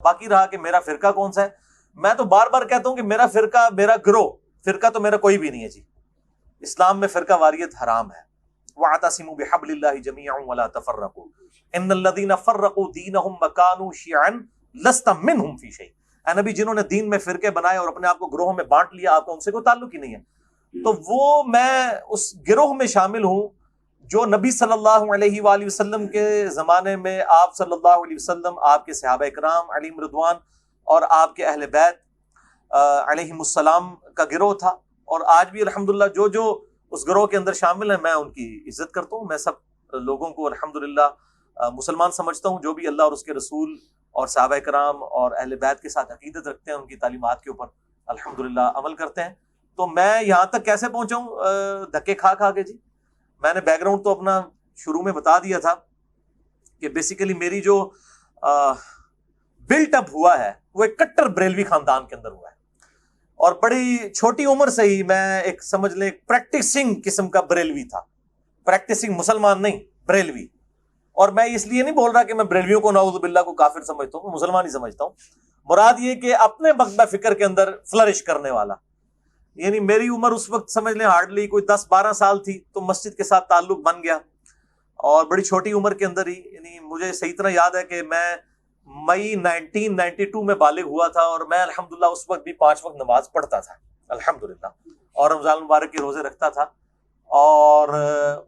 باقی رہا کہ میرا فرقہ کون سا ہے، میں تو بار بار کہتا ہوں کہ میرا فرقہ، میرا گروہ، فرقہ تو میرا کوئی بھی نہیں ہے جی. اسلام میں فرقہ واریت حرام ہے. وَاعْتَصِمُوا بِحَبْلِ اللَّهِ جَمِيعًا وَلَا تَفَرَّقُوا إِنَّ الَّذِينَ فَرَّقُوا دِينَهُمْ وَكَانُوا شِيَعًا لَسْتَ مِنْهُمْ فِي شَيْءٍ. اے نبی، جنہوں نے دین میں فرقے بنائے اور اپنے آپ کو گروہوں میں بانٹ لیا، آپ کا ان سے کوئی تعلق ہی نہیں ہے. تو وہ میں اس گروہ میں شامل ہوں جو نبی صلی اللہ علیہ وآلہ وسلم کے زمانے میں آپ صلی اللہ علیہ وسلم، آپ کے صحابہ کرام علیہم رضوان اور آپ کے اہل بیت علیہم السلام کا گروہ تھا. اور آج بھی الحمدللہ جو اس گروہ کے اندر شامل ہیں، میں ان کی عزت کرتا ہوں. میں سب لوگوں کو الحمدللہ مسلمان سمجھتا ہوں جو بھی اللہ اور اس کے رسول اور صحابہ کرام اور اہل بیت کے ساتھ عقیدت رکھتے ہیں، ان کی تعلیمات کے اوپر الحمدللہ عمل کرتے ہیں. تو میں یہاں تک کیسے پہنچا ہوں؟ دھکے کھا کے جی. میں نے بیک گراؤنڈ تو اپنا شروع میں بتا دیا تھا کہ بیسیکلی میری جو بلٹ اپ ہوا ہے وہ ایک کٹر بریلوی خاندان کے اندر ہوا ہے، اور بڑی چھوٹی عمر سے ہی میں ایک سمجھ لیں پریکٹسنگ قسم کا بریلوی تھا. پریکٹسنگ مسلمان نہیں، بریلوی. اور میں اس لیے نہیں بول رہا کہ میں بریلویوں کو نعوذ باللہ کو کافر سمجھتا ہوں، مسلمان ہی سمجھتا ہوں. مراد یہ کہ اپنے مغبہ فکر کے اندر فلرش کرنے والا. یعنی میری عمر اس وقت سمجھ لیں ہارڈلی کوئی 10-12 سال تھی، تو مسجد کے ساتھ تعلق بن گیا. اور بڑی چھوٹی عمر کے اندر ہی، یعنی مجھے صحیح طرح یاد ہے کہ میں مئی 1992 میں بالغ ہوا تھا، اور میں الحمدللہ اس وقت بھی 5 وقت نماز پڑھتا تھا الحمدللہ، اور رمضان مبارک کے روزے رکھتا تھا. اور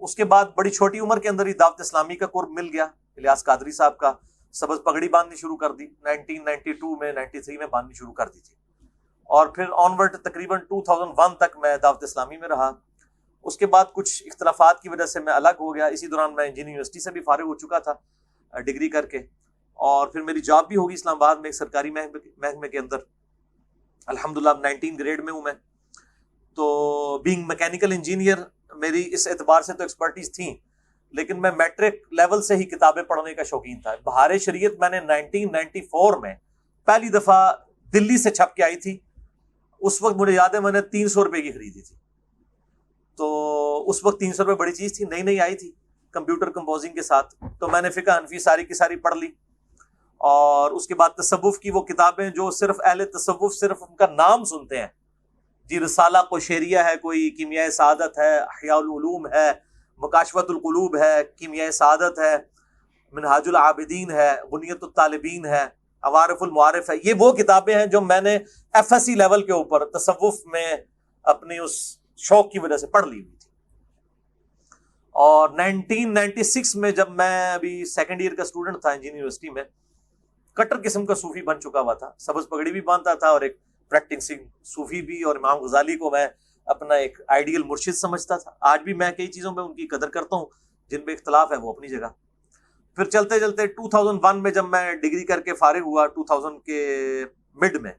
اس کے بعد بڑی چھوٹی عمر کے اندر ہی دعوت اسلامی کا قرب مل گیا. الیاس قادری صاحب کا سبز پگڑی باندھنی شروع کر دی 1992 میں، 93 میں باندھنی شروع کر دی تھی. اور پھر آنورڈ تقریباً 2001 تک میں دعوت اسلامی میں رہا. اس کے بعد کچھ اختلافات کی وجہ سے میں الگ ہو گیا. اسی دوران میں انجینئرنگ یونیورسٹی سے بھی فارغ ہو چکا تھا ڈگری کر کے، اور پھر میری جاب بھی ہوگی اسلام آباد میں ایک سرکاری محکمے کے اندر. الحمدللہ 19 گریڈ میں ہوں میں. تو بینگ میکینیکل انجینئر میری اس اعتبار سے تو ایکسپرٹیز تھیں، لیکن میں میٹرک لیول سے ہی کتابیں پڑھنے کا شوقین تھا. بہار شریعت میں نے 1994 میں پہلی دفعہ دلی سے چھپ کے آئی تھی. اس وقت مجھے یاد ہے میں نے 300 روپے کی خریدی تھی. تو اس وقت 300 روپے بڑی چیز تھی، نئی آئی تھی کمپیوٹر کمپوزنگ کے ساتھ. تو میں نے فقہ حنفی ساری کی ساری پڑھ لی. اور اس کے بعد تصوف کی وہ کتابیں جو صرف اہل تصوف صرف ان کا نام سنتے ہیں جی، رسالہ قشیریہ ہے، کوئی کیمیائے سعادت ہے، احیاء العلوم ہے، مکاشفۃ القلوب ہے، کیمیائے سعادت ہے، منہاج العابدین ہے، غنیۃ الطالبین ہے، عوارف المعارف ہے. یہ وہ کتابیں ہیں جو میں نے ایف ایس سی لیول کے اوپر تصوف میں اپنی اس شوق کی وجہ سے پڑھ لی ہوئی تھی. اور 1996 میں جب میں ابھی سیکنڈ ایئر کا اسٹوڈنٹ تھا انجینئرنگ یونیورسٹی میں، کٹر قسم کا صوفی بن چکا ہوا تھا. سبز پگڑی بھی باندھتا تھا اور ایک پریکٹسنگ صوفی بھی، اور امام غزالی کو میں اپنا ایک آئیڈیل مرشد سمجھتا تھا. آج بھی میں کئی چیزوں میں ان کی قدر کرتا ہوں، جن پہ اختلاف ہے وہ اپنی جگہ. پھر چلتے 2001 میں جب میں ڈگری کر کے فارغ ہوا 2000 کے مڈ میں،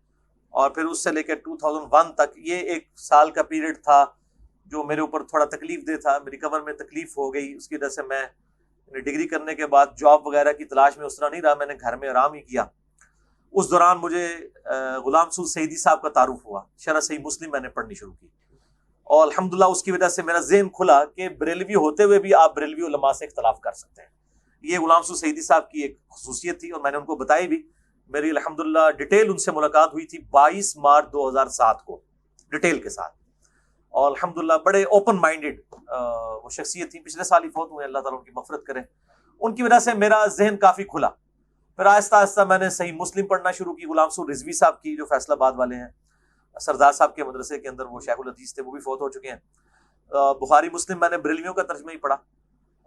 اور پھر اس سے لے کے 2001 تک یہ 1 سال کا پیریڈ تھا جو میرے اوپر تھوڑا تکلیف دہ تھا. میری کمر میں تکلیف ہو گئی، اس کی وجہ سے میں ڈگری کرنے کے بعد جاب وغیرہ کی تلاش میں اس طرح نہیں رہا، میں نے گھر میں آرام ہی کیا. اس دوران مجھے غلام سعود سعیدی صاحب کا تعارف ہوا. شرح صحیح مسلم میں نے پڑھنی شروع کی، اور الحمدللہ اس کی وجہ سے میرا ذہن کھلا کہ بریلوی ہوتے ہوئے بھی آپ بریلوی علماء سے اختلاف کر سکتے ہیں. یہ غلام سعود سعیدی صاحب کی ایک خصوصیت تھی، اور میں نے ان کو بتائی بھی. میری الحمدللہ ڈیٹیل ان سے ملاقات ہوئی تھی 22 مارچ 2007 کو ڈیٹیل کے ساتھ. اور الحمدللہ بڑے اوپن مائنڈڈ وہ شخصیت تھی. پچھلے سال ہی فوت ہوئے، اللہ تعالیٰ ان کی مغفرت کرے. ان کی وجہ سے میرا ذہن کافی کھلا. پھر آہستہ آہستہ میں نے صحیح مسلم پڑھنا شروع کی. غلام سعود رضوی صاحب کی جو فیصل آباد والے ہیں، سردار صاحب کے مدرسے کے اندر وہ شیخ الحدیث تھے، وہ بھی فوت ہو چکے ہیں. بخاری مسلم میں نے بریلویوں کا ترجمہ ہی پڑھا،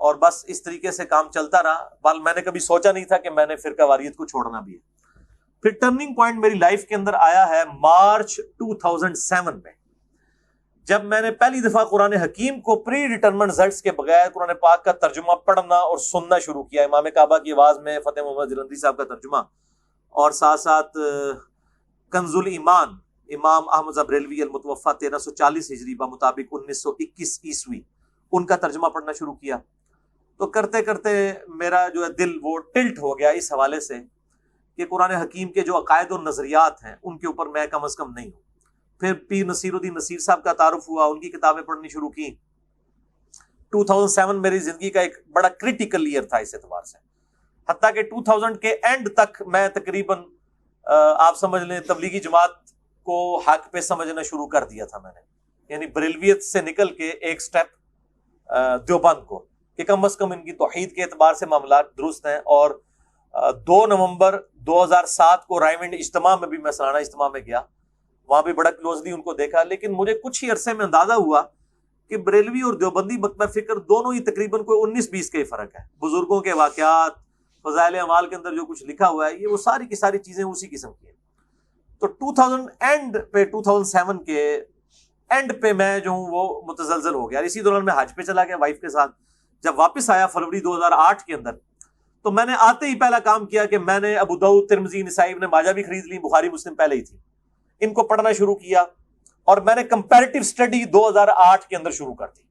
اور بس اس طریقے سے کام چلتا رہا. بال میں نے کبھی سوچا نہیں تھا کہ میں نے فرقہ واریت کو چھوڑنا بھی ہے. پھر ٹرننگ پوائنٹ میری لائف کے اندر آیا ہے مارچ 2007 میں، جب میں نے پہلی دفعہ قرآن حکیم کو پری ڈیٹرمنٹ رزلٹس کے بغیر قرآن پاک کا ترجمہ پڑھنا اور سننا شروع کیا. امام کعبہ کی آواز میں فتح محمد جلندی صاحب کا ترجمہ، اور ساتھ ساتھ کنز الایمان امام احمد بریلوی المتوفی 1340 ہجری بمطابق 1921 عیسوی، ان کا ترجمہ پڑھنا شروع کیا. تو کرتے کرتے میرا جو ہے دل وہ ٹلٹ ہو گیا اس حوالے سے کہ قرآن حکیم کے جو عقائد و نظریات ہیں ان کے اوپر میں کم از کم نہیں ہوں. پھر پیر نصیر الدین نصیر صاحب کا تعارف ہوا، ان کی کتابیں پڑھنی شروع کی. 2007 میری زندگی کا ایک بڑا کریٹیکل ایئر تھا اس اعتبار سے، حتیٰ کہ 2000 کے اینڈ تک میں تقریباً آپ سمجھ لیں تبلیغی جماعت کو حق پہ سمجھنا شروع کر دیا تھا میں نے، یعنی بریلویت سے نکل کے ایک سٹیپ دیوبند کو، کہ کم از کم ان کی توحید کے اعتبار سے معاملات درست ہیں. اور 2 نومبر 2007 کو رائمنڈ اجتماع میں بھی میں سالانہ اجتماع میں گیا، وہاں بھی بڑا کلوزلی ان کو دیکھا. لیکن مجھے کچھ ہی عرصے میں اندازہ ہوا کہ بریلوی اور دیوبندی مکتبہ فکر دونوں ہی تقریباً کوئی 19-20 کا ہی فرق ہے. بزرگوں کے واقعات، فضائل اعمال کے اندر جو کچھ لکھا ہوا ہے، یہ وہ ساری کی ساری چیزیں اسی قسم کی ہیں. تو 2007 کے اینڈ پہ میں جو ہوں وہ متزلزل ہو گیا. اسی دوران میں حج پہ چلا گیا وائف کے ساتھ. جب واپس آیا فروری 2008 کے اندر، تو میں نے آتے ہی پہلا کام کیا کہ میں نے ابو داؤد، ترمذی، نسائی، ابن ماجہ بھی خرید لی، بخاری مسلم پہلے ہی تھی، ان کو پڑھنا شروع کیا. اور میں نے کمپیریٹیو اسٹڈی 2008 کے اندر شروع کر دی،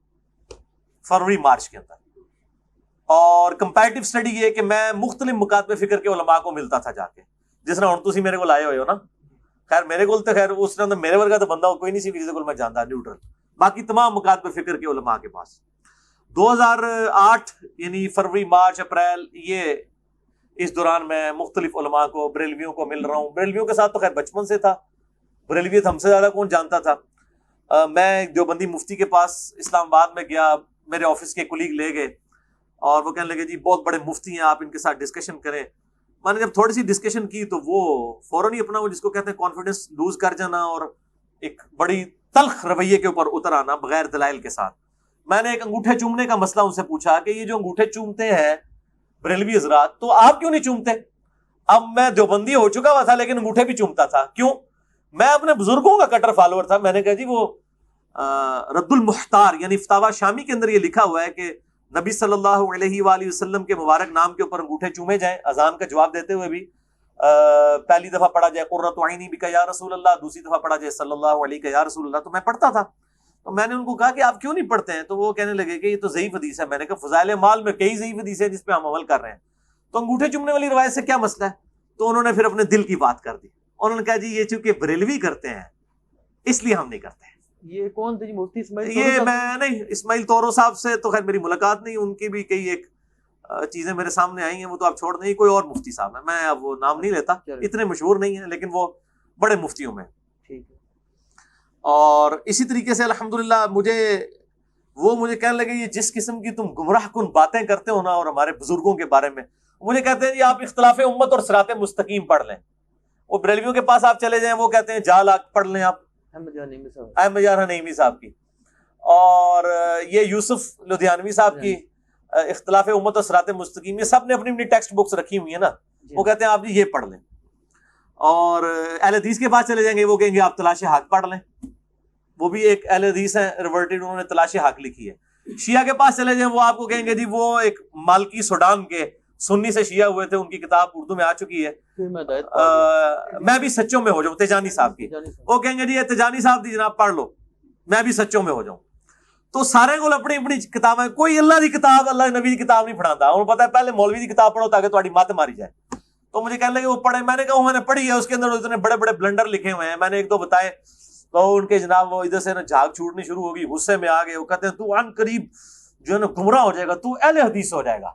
فروری مارچ کے اندر. اور کمپیریٹیو اسٹڈی یہ کہ میں مختلف مکاتب فکر کے علماء کو ملتا تھا جا کے، جس طرح ہوں تسی میرے کو لائے ہوئے ہو نا. خیر میرے کو تو خیر اس طرح میرے ورگا تو بندہ کوئی نہیں سی جس کو میں جانتا، نیوٹرل. باقی تمام مکاتب فکر کے علماء کے پاس 2008 یعنی فروری، مارچ، اپریل، یہ اس دوران میں مختلف علماء کو، بریلویوں کو مل رہا ہوں. بریلویوں کے ساتھ تو خیر بچپن سے تھا، بریلویت ہم سے زیادہ کون جانتا تھا. میں دیوبندی مفتی کے پاس اسلام آباد میں گیا، میرے آفس کے کولیگ لے گئے اور وہ کہنے لگے جی بہت بڑے مفتی ہیں، آپ ان کے ساتھ ڈسکشن کریں. میں نے جب تھوڑی سی ڈسکشن کی تو وہ فوراً ہی اپنا وہ جس کو کہتے ہیں کانفیڈنس لوز کر جانا اور ایک بڑی تلخ رویے کے اوپر اتر آنا بغیر دلائل کے ساتھ. میں نے ایک انگوٹھے چومنے کا مسئلہ ان سے پوچھا کہ یہ جو انگوٹھے چومتے ہیں بریلوی حضرات، تو آپ کیوں نہیں چومتے؟ اب میں دیوبندی ہو چکا ہوا تھا لیکن انگوٹھے بھی چومتا تھا. کیوں؟ میں اپنے بزرگوں کا کٹر فالوور تھا. میں نے کہا جی وہ رد المحتار یعنی فتاوی شامی کے اندر یہ لکھا ہوا ہے کہ نبی صلی اللہ علیہ وآلہ وسلم کے مبارک نام کے اوپر انگوٹھے چومے جائیں، اذان کا جواب دیتے ہوئے بھی پہلی دفعہ پڑھا جائے قرۃ عینی بک یا رسول اللہ، دوسری دفعہ پڑھا جائے صلی اللہ علیہ یا رسول اللہ. تو میں پڑھتا تھا. تو میں نے ان کو کہا کہ آپ کیوں نہیں پڑھتے ہیں؟ تو وہ کہنے لگے کہ یہ تو ضعیف حدیث ہے. میں نے کہا فضائل اعمال میں کئی ضعیف حدیث ہیں جس پہ ہم عمل کر رہے ہیں، تو انگوٹھے چومنے والی روایت سے کیا مسئلہ ہے؟ تو انہوں نے پھر اپنے دل کی بات کر دی. انہوں نے کہا جی یہ چونکہ بریلوی کرتے ہیں اس لیے ہم نہیں کرتے. یہ کون تھے جی؟ مفتی اسماعیل؟ یہ میں نہیں، اسماعیل طورو صاحب سے تو خیر میری ملاقات نہیں، ان کی بھی کئی ایک چیزیں میرے سامنے آئی ہیں، وہ تو آپ چھوڑ دیں. کوئی اور مفتی صاحب ہے، میں اب وہ نام نہیں لیتا، اتنے مشہور نہیں ہیں لیکن وہ بڑے مفتیوں میں. ٹھیک ہے. اور اسی طریقے سے الحمدللہ مجھے کہنے لگے یہ جس قسم کی تم گمراہ کن باتیں کرتے ہو نا اور ہمارے بزرگوں کے بارے میں، مجھے کہتے ہیں جی آپ اختلاف امت اور صراط مستقیم پڑھ لیں. وہ بریلویوں کے پاس آپ چلے جائیں، وہ کہتے ہیں جال پڑھ لیں آپ احمد یار نعیمی صاحب کی، اور یہ یوسف لدھیانوی صاحب کی اختلاف امت اور صراط مستقیم، یہ سب نے اپنی اپنی ٹیکسٹ بکس رکھی ہوئی ہیں نا. وہ کہتے ہیں آپ جی یہ پڑھ لیں. اور اہل حدیث کے پاس چلے جائیں گے، وہ کہیں گے آپ تلاش حق پڑھ لیں، وہ بھی ایک اہل حدیث ہیں ریورٹڈ، انہوں نے تلاش حق لکھی ہے. شیعہ کے پاس چلے جائیں، وہ آپ کو کہیں گے جی وہ ایک مالکی سوڈان کے سنی سے شیعہ ہوئے تھے، ان کی کتاب اردو میں آ چکی ہے میں بھی سچوں میں ہو جاؤں، تیجانی صاحب کی. وہ کہیں گے جی یہ تیجانی صاحب دی جناب پڑھ لو، میں بھی سچوں میں ہو جاؤں. تو سارے کو اپنی اپنی کتابیں، کوئی اللہ دی کتاب، اللہ نبی دی کتاب نہیں پڑھاتا. انہوں پتا ہے پہلے مولوی دی کتاب پڑھو تاکہ تمہاری مت ماری جائے. تو مجھے کہنے لگے وہ پڑھے. میں نے کہا میں نے پڑھی ہے، اس کے اندر اتنے بڑے بڑے بلنڈر لکھے ہوئے ہیں. میں نے ایک دو بتائے تو ان کے جناب وہ ادھر سے نا جھاگ چھوٹنی شروع ہوگی، غصے میں آ گئے. وہ کہتے ہیں تو عن قریب جو ہے نا گمراہ ہو جائے گا، تو اہل حدیث ہو جائے گا.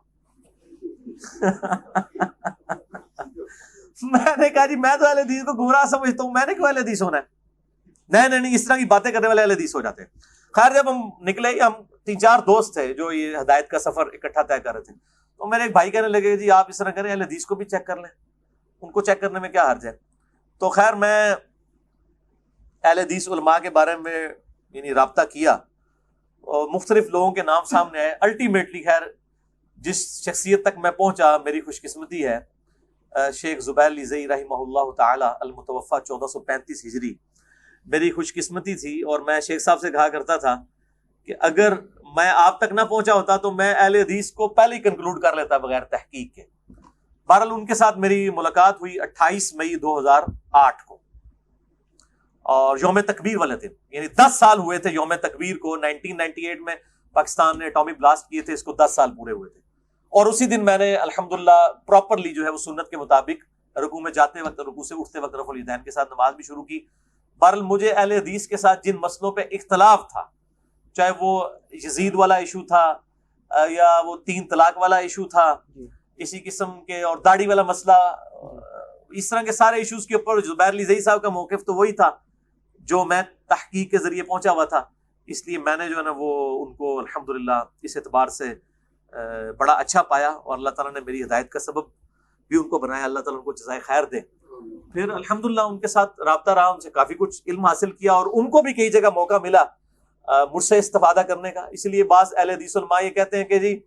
میں نے کہا جی میں تو اہل حدیث کو گمراہ سمجھتا ہوں، میں نے کیوں اہل حدیث ہونا ہے؟ نہیں اس طرح کی باتیں کرنے والے اہل حدیث ہو جاتے ہیں. خیر جب ہم نکلے، ہم 3-4 دوست تھے جو یہ ہدایت کا سفر اکٹھا طے کر رہے تھے. تو میرے ایک بھائی کہنے لگے جی آپ اس طرح کریں، اہل حدیث کو بھی چیک کر لیں، ان کو چیک کرنے میں کیا حرج ہے. تو خیر میں اہل حدیث علماء کے بارے میں یعنی رابطہ کیا اور مختلف لوگوں کے نام سامنے آئے. الٹیمیٹلی خیر جس شخصیت تک میں پہنچا، میری خوش قسمتی ہے، شیخ زبیر لیزئی رحمہ اللہ تعالی المتوفی 1435 ہجری، میری خوش قسمتی تھی. اور میں شیخ صاحب سے کہا کرتا تھا کہ اگر میں آپ تک نہ پہنچا ہوتا تو میں اہل حدیث کو پہلے ہی کنکلوڈ کر لیتا بغیر تحقیق کے. بہرحال ان کے ساتھ میری ملاقات ہوئی 28 مئی 2008 کو، اور یوم تکبیر والے دن، یعنی 10 سال ہوئے تھے یوم تکبیر کو. 1998 میں پاکستان نے اٹامک بلاسٹ کیے تھے، اس کو 10 سال پورے ہوئے تھے. اور اسی دن میں نے الحمدللہ پراپرلی جو ہے وہ سنت کے مطابق رکوع میں جاتے وقت، رکوع سے اٹھتے وقت رفع الیدین کے ساتھ نماز بھی شروع کی. بہرحال مجھے اہل حدیث کے ساتھ جن مسئلوں پہ اختلاف تھا، چاہے وہ یزید والا ایشو تھا یا وہ 3 طلاق والا ایشو تھا، اسی قسم کے، اور داڑھی والا مسئلہ اس طرح کے سارے ایشوز کے اوپر زبیر علی زئی صاحب کا موقف تو وہی تھا جو میں تحقیق کے ذریعے پہنچا ہوا تھا، اس لیے میں نے جو ہے نا وہ ان کو الحمدللہ اس اعتبار سے بڑا اچھا پایا، اور اللہ تعالیٰ نے میری ہدایت کا سبب بھی ان کو بنایا، اللہ تعالیٰ ان کو جزائے خیر دے۔ پھر الحمدللہ ان کے ساتھ رابطہ رہا، ان سے کافی کچھ علم حاصل کیا، اور ان کو بھی کئی جگہ موقع ملا مجھ سے استفادہ کرنے کا۔ اس لیے بعض اہل حدیث علماء یہ کہتے ہیں کہ جی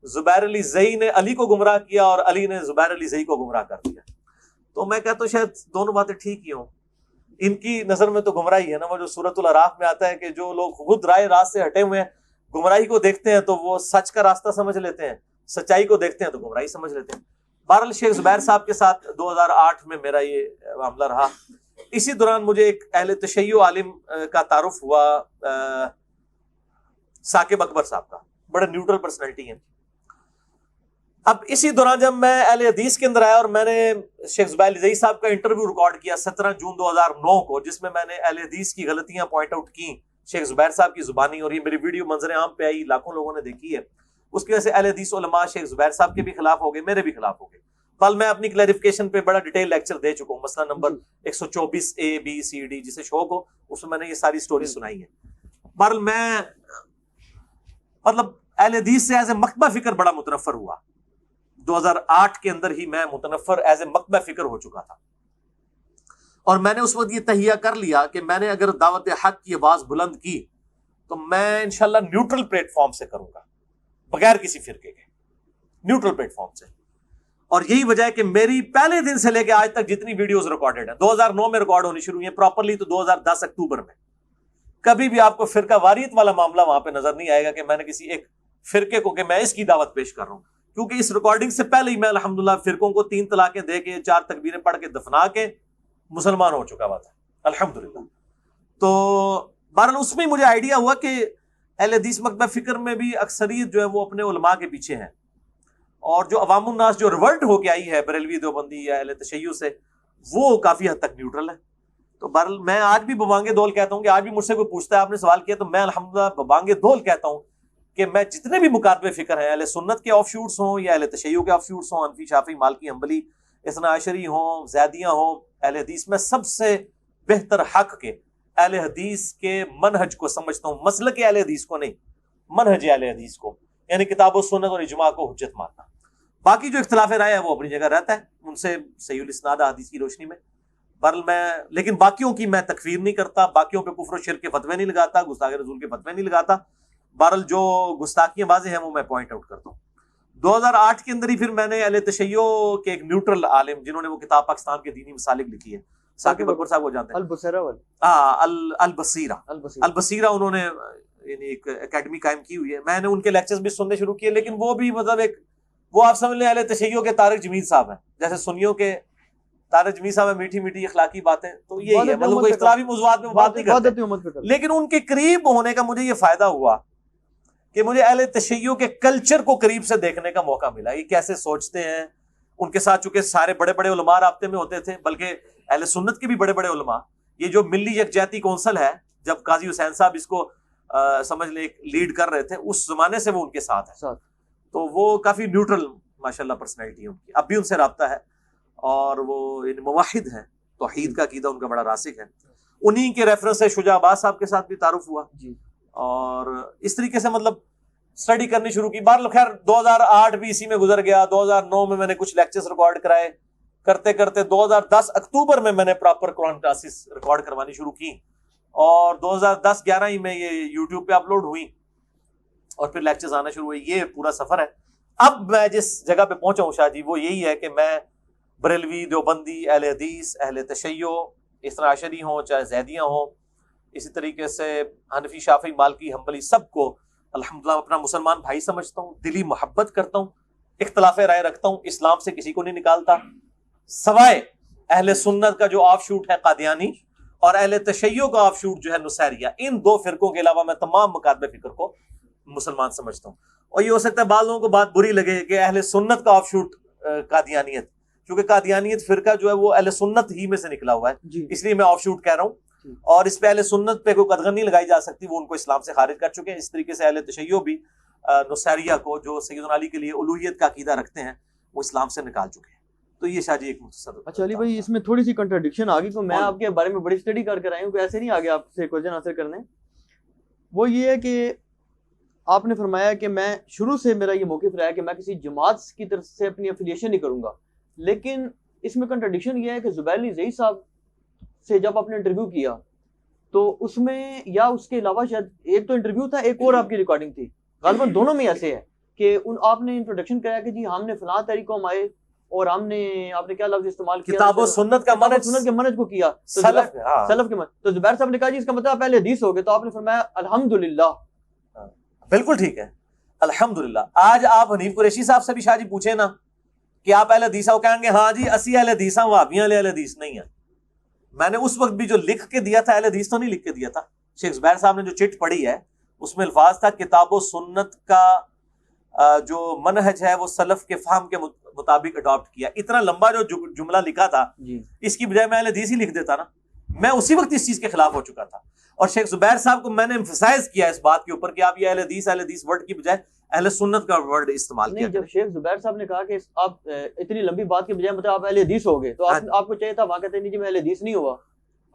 زبیر علی زئی نے علی کو گمراہ کیا اور علی نے زبیر علی زئی کو گمراہ کر دیا، تو میں کہتا ہوں شاید دونوں باتیں ٹھیک ہی ہوں۔ ان کی نظر میں تو گمراہی ہے نا، وہ جو سورۃ الاعراف میں آتا ہے کہ جو لوگ خود رائے راست سے ہٹے ہوئے ہیں، گمراہی کو دیکھتے ہیں تو وہ سچ کا راستہ سمجھ لیتے ہیں، سچائی کو دیکھتے ہیں تو گمراہی سمجھ لیتے ہیں۔ بہرحال شیخ زبیر صاحب کے ساتھ 2008 میں میرا یہ معاملہ رہا۔ اسی دوران مجھے ایک اہل تشیع عالم کا تعارف ہوا، ثاقب اکبر صاحب کا، بڑے نیوٹرل پرسنالٹی ہیں۔ اب اسی دوران جب میں اہل حدیث کے اندر آیا اور میں نے شیخ زبیر علی زئی صاحب کا انٹرویو ریکارڈ کیا 17 جون 2009 کو، جس میں نے اہل حدیث کی غلطیاں پوائنٹ آؤٹ کی شیخ زبیر صاحب کی زبانی، اور یہ میری ویڈیو منظر عام پہ آئی، لاکھوں لوگوں نے دیکھی ہے۔ اس کی وجہ سے اہل حدیث علماء شیخ زبیر صاحب کے بھی خلاف ہو گئے، میرے بھی خلاف ہو گئے۔ کل میں اپنی کلیریفیکیشن پہ بڑا ڈیٹیل لیکچر دے چکا ہوں، مسئلہ number 124 A B C D، جسے شوق ہو اس میں نے یہ ساری سٹوری سنائی ہے۔ بہرحال میں مطلب اہل حدیث سے ایز اے مکتبہ فکر بڑا متنفر ہوا، 2008 کے اندر ہی میں متنفر ایز اے مکتبہ فکر ہو چکا تھا، اور میں نے اس وقت یہ تہیہ کر لیا کہ میں نے اگر دعوت حق کی آواز بلند کی تو میں انشاءاللہ نیوٹرل پلیٹ فارم سے کروں گا، بغیر کسی فرقے کے، نیوٹرل پلیٹ فارم سے۔ اور یہی وجہ ہے کہ میری پہلے دن سے لے کے آج تک جتنی ویڈیوز ریکارڈڈ ہیں 2009 میں ریکارڈ ہونی شروع ہوئی ہیں پراپرلی تو 2010 اکتوبر میں، کبھی بھی آپ کو فرقہ واریت والا معاملہ وہاں پہ نظر نہیں آئے گا کہ میں نے کسی ایک فرقے کو کہ میں اس کی دعوت پیش کر رہا ہوں، کیونکہ اس ریکارڈنگ سے پہلے ہی میں الحمدللہ فرقوں کو 3 طلاقیں دے کے 4 تکبیریں پڑھ کے دفنا کے مسلمان ہو چکا ہوا تھا الحمدللہ۔ تو بہرحال اس میں مجھے آئیڈیا ہوا کہ اہل حدیث مکتبہ فکر میں بھی اکثریت جو ہے وہ اپنے علماء کے پیچھے ہیں، اور جو عوام الناس جو ریورٹ ہو کے آئی ہے بریلوی دیوبندی یا اہل تشیع سے، وہ کافی حد تک نیوٹرل ہے۔ تو بہرحال میں آج بھی ببانگ دول کہتا ہوں کہ آج بھی مجھ سے کوئی پوچھتا ہے آپ نے سوال کیا تو میں الحمدللہ ببانگ دول کہتا ہوں کہ میں جتنے بھی مکاتبے فکر ہیں، اہل سنت کے آف شوٹس ہوں یا اہل تشیع کے آف شوٹس ہوں، حنفی شافعی مالکی حنبلی اثنا عشری ہوں زیدیاں ہوں، اہل حدیث میں سب سے بہتر حق کے اہل حدیث کے منہج کو سمجھتا ہوں، مسلک اہل حدیث کو نہیں، منہج اہل حدیث کو، یعنی کتاب و سنت اور اجماع کو حجت ماننا۔ باقی جو اختلاف رائے ہے وہ اپنی جگہ رہتا ہے، ان سے صحیح الاسناد حدیث کی روشنی میں۔ بہرحال میں لیکن باقیوں کی میں تکفیر نہیں کرتا، باقیوں پہ کفر و شرک کے فتوے نہیں لگاتا، گستاخ رسول کے فتوے نہیں لگاتا۔ بہرحال جو گستاخیاں واضح ہیں وہ میں پوائنٹ آؤٹ کرتا ہوں۔ 2008 کے اندر ہی پھر میں نے اہل تشیع کے ایک نیوٹرل عالم جنہوں نے وہ کتاب پاکستان کے دینی مسالک لکھی ہے، ثاقب اکبر صاحب کو جانتے ہیں، البصیرہ، انہوں نے یعنی ایک اکیڈمی قائم کی ہوئی ہے، میں نے ان کے لیکچرز بھی سننے شروع کیے، لیکن وہ بھی مطلب ایک وہ آپ سمجھ لیں اہل تشیع کے طارق جمیل صاحب ہیں، جیسے سنیوں کے طارق جمیل صاحب ہیں، میٹھی میٹھی اخلاقی باتیں، تو یہی ہے مطلب کوئی اختلافی موضوعات میں بات نہیں کرتے، لیکن ان کے قریب ہونے کا مجھے یہ فائدہ ہوا کہ مجھے اہل تشیع کے کلچر کو قریب سے دیکھنے کا موقع ملا، یہ کیسے سوچتے ہیں۔ ان کے ساتھ چونکہ سارے بڑے بڑے علماء رابطے میں ہوتے تھے، بلکہ اہل سنت کے بھی بڑے بڑے علماء، یہ جو ملی یکجہتی کونسل ہے، جب قاضی حسین صاحب اس کو سمجھ لیں لیڈ کر رہے تھے، اس زمانے سے وہ ان کے ساتھ ہیں، تو وہ کافی نیوٹرل ماشاءاللہ پرسنالٹی ہے ان کی، اب بھی ان سے رابطہ ہے، اور وہ موحد ہیں، توحید کا عقیدہ ان کا بڑا راسخ ہے۔ انہی کے ریفرنس سے شجاع عباس صاحب کے ساتھ بھی تعارف ہوا جی، اور اس طریقے سے مطلب اسٹڈی کرنی شروع کی۔ بہرحال خیر 2008 بھی اسی میں گزر گیا، 2009 میں نے کچھ لیکچرز ریکارڈ کرائے، کرتے کرتے 2010 اکتوبر میں نے پراپر قرآن کلاسز ریکارڈ کروانی شروع کی، اور 2010-11 ہی میں یہ یوٹیوب پہ اپلوڈ ہوئی، اور پھر لیکچرز آنا شروع ہوئے۔ یہ پورا سفر ہے۔ اب میں جس جگہ پہ پہنچا ہوں شاہ جی، وہ یہی ہے کہ میں بریلوی، دیوبندی، اہل حدیث، اہل تشیع، اثنا عشری ہوں چاہے زیدیاں ہوں، اسی طریقے سے حنفی شافعی مالکی حنبلی، سب کو الحمدللہ اپنا مسلمان بھائی سمجھتا ہوں، دلی محبت کرتا ہوں، اختلاف رائے رکھتا ہوں، اسلام سے کسی کو نہیں نکالتا، سوائے اہل سنت کا جو آف شوٹ ہے قادیانی، اور اہل تشیع کا آف شوٹ جو ہے نصیریہ، ان 2 فرقوں کے علاوہ میں تمام مکاتبہ فکر کو مسلمان سمجھتا ہوں۔ اور یہ ہو سکتا ہے بعض لوگوں کو بات بری لگے کہ اہل سنت کا آف شوٹ قادیانیت، کیونکہ قادیانیت فرقہ جو ہے وہ اہل سنت ہی میں سے نکلا ہوا ہے جی، اس لیے میں آف شوٹ کہہ رہا ہوں، اور اس پہ اہل سنت پہ کوئی قدغن نہیں لگائی جا سکتی، وہ ان کو اسلام سے خارج کر چکے ہیں۔ اس طریقے سے اہل تشیع بھی نصیریہ کو، جو سیدنا علی کے لیے الوہیت کا عقیدہ رکھتے ہیں، وہ اسلام سے نکال چکے ہیں۔ تو یہ شاہ جی ایک مختصر. اچھا علی بھائی اس میں تھوڑی سی کنٹراڈکشن آ گئی تو میں بولو. آپ کے بارے میں بڑی اسٹڈی کر آیا ہوں کہ ایسے نہیں آگے آپ سے کویشچن آنسر کرنے. وہ یہ ہے کہ آپ نے فرمایا کہ میں شروع سے میرا یہ موقف رہا ہے کہ میں کسی جماعت کی طرف سے اپنی افیلیشن نہیں کروں گا، لیکن اس میں کنٹراڈکشن یہ ہے کہ زبیر علی زئی صاحب سے جب آپ نے انٹرویو کیا تو اس میں یا اس کے علاوہ شاید ایک تو انٹرویو تھا، ایک اور آپ کی ریکارڈنگ تھی، غالباً دونوں میں ایسے ہے کہ آپ نے انٹروڈکشن کرایا کہ جی ہم نے فلاں طریقوں ہم آئے اور آپ نے کیا لفظ استعمال کیا، کتاب و سنت کا منہج، سنت کے منہج کو کیا، سلف سلف کے منہج. تو زبیر صاحب نے کہا جی اس کا مطلب آپ اہل حدیث ہو گئے، تو آپ نے فرمایا الحمدللہ. بالکل ٹھیک ہے الحمدللہ. آج آپ حنیف قریشی صاحب سے بھی شاہ جی پوچھیں نا کہ آپ اہل حدیث ہو، کہیں گے ہاں جی اسی اہل حدیث ہیں، وہابیاں اہل حدیث نہیں ہیں. میں نے اس وقت بھی جو لکھ کے دیا تھا اہل حدیث تو نہیں لکھ کے دیا تھا. شیخ زبیر صاحب نے جو چٹ پڑھی ہے اس میں الفاظ تھا کتاب و سنت کا جو منہج ہے وہ سلف کے فہم کے مطابق اڈاپٹ کیا. اتنا لمبا جو جملہ لکھا تھا جی اس کی بجائے میں اہل حدیث ہی لکھ دیتا نا. میں اسی وقت اس چیز کے خلاف ہو چکا تھا اور شیخ زبیر صاحب کو میں نے ایمفسائز کیا اس بات کے اوپر کہ آپ یہ اہل حدیث ورڈ کی بجائے اہل سنت کا ورڈ استعمال کیا. نہیں، جب شیخ زبیر صاحب نے کہا کہ آپ اتنی لمبی بات کے بجائے مطلب آپ اہل حدیث ہو گئے تو آپ کو چاہیے تھا وہاں کہتے نہیں جی میں اہل حدیث نہیں ہوا،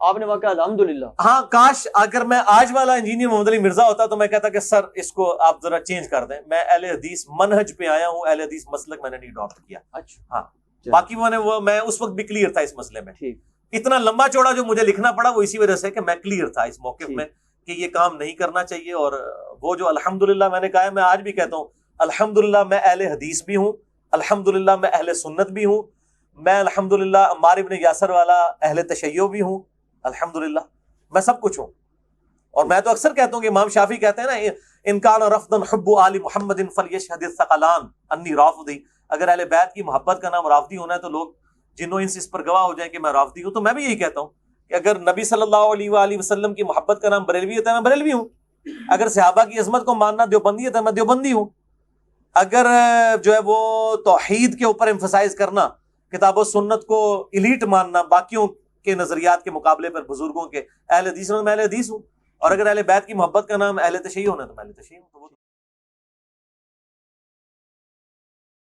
آپ نے وہاں کہا الحمدللہ. ہاں کاش اگر میں آج والا انجینئر محمد علی مرزا ہوتا تو میں کہتا کہ سر اس کو آپ ذرا چینج کر دیں، میں اہل حدیث منہج پہ آیا ہوں، اہل حدیث مسلک میں نے نہیں اڈاپٹ کیا. اچھا ہاں باقی میں اس وقت بھی کلیئر تھا اس مسئلے میں. ٹھیک. اتنا لمبا چوڑا جو مجھے لکھنا پڑا وہ اسی وجہ سے کہ میں کلیئر تھا اس موقف ٹھیک. میں کہ یہ کام نہیں کرنا چاہیے. اور وہ جو الحمدللہ میں نے کہا ہے میں آج بھی کہتا ہوں الحمدللہ میں اہل حدیث بھی ہوں، الحمدللہ میں اہل سنت بھی ہوں، میں الحمدللہ عمار ابن یاسر والا اہل تشیع بھی ہوں، الحمدللہ میں سب کچھ ہوں. اور میں تو اکثر کہتا ہوں کہ امام شافعی کہتے ہیں نا ان کان رفضا حب آل محمد فلیشهد الثقلان انی رافضی، اگر اہل بیت کی محبت کا نام رافضی ہونا ہے تو لوگ جنوں انس اس پر گواہ ہو جائیں کہ میں رافضی ہوں. تو میں بھی یہی کہتا ہوں کہ اگر نبی صلی اللہ علیہ وآلہ وسلم کی محبت کا نام بریلوی ہوتا ہے میں بریلوی ہوں، اگر صحابہ کی عظمت کو ماننا دیوبندی ہوتا ہے میں دیوبندی ہوں، اگر جو ہے وہ توحید کے اوپر ایمفسائز کرنا، کتاب و سنت کو ایلیٹ ماننا باقیوں کے نظریات کے مقابلے پر بزرگوں کے، اہل حدیث میں اہل حدیث ہوں. اور اگر اہل بیت کی محبت کا نام اہل تشیع ہونا ہے تو میں اہل تشیع ہوں.